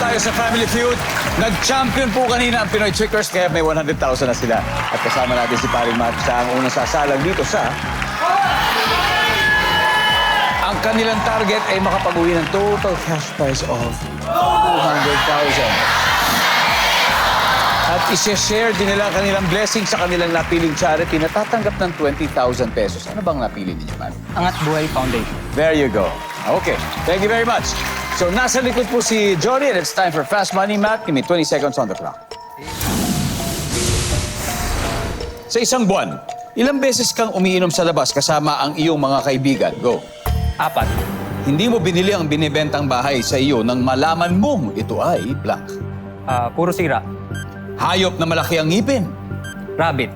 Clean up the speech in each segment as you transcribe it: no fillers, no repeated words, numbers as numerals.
tayo sa Family Feud. Nag-champion po kanina ang Pinoy Trickers, kaya may 100,000 na sila. At kasama natin si Paring Matt, siya ang unang sasalang dito sa... Ang kanilang target ay makapag-uwi ng total cash prize of 200,000. At isi-share din nila ang kanilang blessing sa kanilang napiling charity na tatanggap ng 20,000 pesos. Ano bang napili ninyo, man? Angat Buhay Foundation. There you go. Okay, thank you very much. So, nasa likod po si Johnny and it's time for Fast Money, Matt. Give me 20 seconds on the clock. Sa isang buwan, ilang beses kang umiinom sa labas kasama ang iyong mga kaibigan? Go. 4. Hindi mo binili ang binibentang bahay sa iyo nang malaman mong ito ay blank. Puro sira. Hayop na malaki ang ngipin. Rabbit.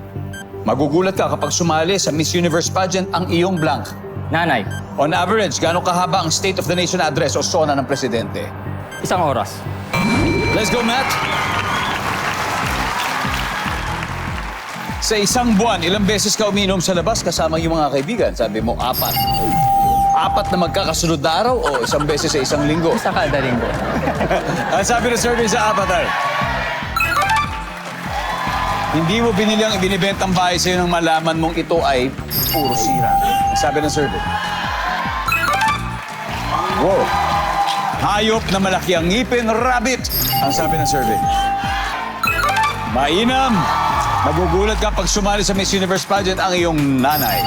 Magugulat ka kapag sumali sa Miss Universe pageant ang iyong blank. Nanay. On average, gaano kahaba ang State of the Nation address o SONA ng presidente? 1 oras. Let's go, Matt! Sa isang buwan, ilang beses ka uminom sa labas kasama yung mga kaibigan? Sabi mo, 4. 4 na magkakasunod na araw o isang beses sa isang linggo? Isa kada linggo. Ang sabi ng survey sa 4 ay, hindi mo binili ang ibinibentang bahay sa'yo nang malaman mong ito ay puro sira. Ang sabi ng survey. Wow. Hayop na malaki ang ngipin, rabbit. Ang sabi ng survey. Mainam. Magugulat ka pag sumali sa Miss Universe pageant ang iyong nanay.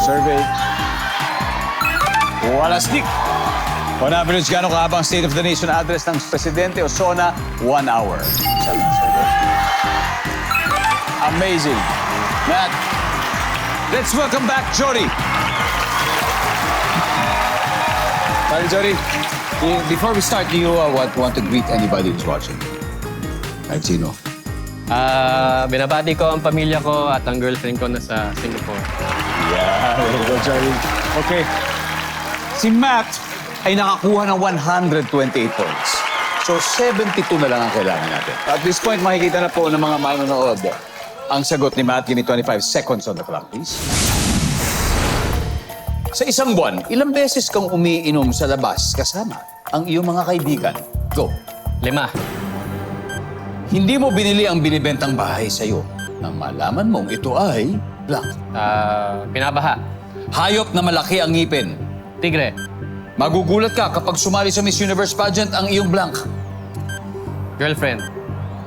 Survey. Wala stick. On average, gaano kahaba ang State of the Nation address ng presidente o SONA? 1 hour. Sabi ng survey. Amazing. Matt, let's welcome back Jody. Sorry, Jody. Before we start, do you want to greet anybody who's watching? Kahit sino. Binabati ko ang pamilya ko at ang girlfriend ko na sa Singapore. Yeah, there you go, Jody. Okay. Si Matt ay nakakuha ng 128 points. So, 72 na lang ang kailangan natin. At this point, makikita na po ng mga manonood ang sagot ni Matt. Give me 25 seconds on the clock, please. Sa isang buwan, ilang beses kang umiinom sa labas kasama ang iyong mga kaibigan? Go. 5. Hindi mo binili ang binibentang bahay sa'yo nang malaman mong ito ay blank. Pinabaha. Hayop na malaki ang ngipin. Tigre. Magugulat ka kapag sumali sa Miss Universe pageant ang iyong blank. Girlfriend.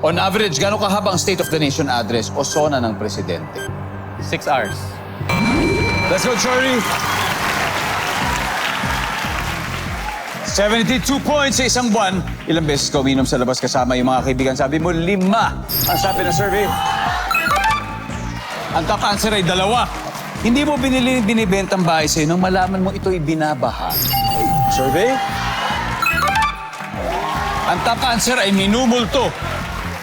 On average, gaano kahaba ang State of the Nation address o SONA ng presidente? 6 hours. Let's go, Jory! 72 points sa isang buwan. Ilang beses ka uminom sa labas kasama yung mga kaibigan? Sabi mo, 5. Ang sabi ng survey. Ang top answer ay 2. Hindi mo binili binibentang bahay sa'yo nang malaman mo ito'y binabaha. Survey? Ang top answer ay minumulto.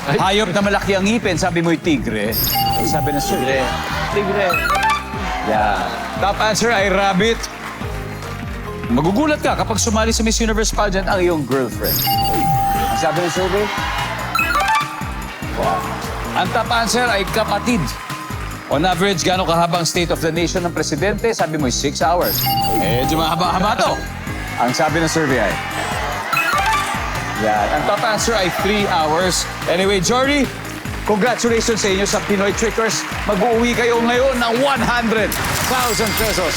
Hayop na malaki ang ngipin, sabi mo'y tigre. Ang sabi ng survey. Tigre. Yeah. Top answer ay rabbit. Magugulat ka kapag sumali sa Miss Universe pageant ang iyong girlfriend. Ang sabi ng survey? Wow. Ang top answer ay kapatid. On average, gaano kahaba ang State of the Nation ng presidente? Sabi mo 6 hours. Medyo mahaba-haba to. Ang sabi ng survey ay... Yan. Ang top answer ay 3 hours. Anyway, Jory, congratulations sa inyo sa Pinoy Trickers. Mag-uuwi kayo ngayon ng 100,000 pesos.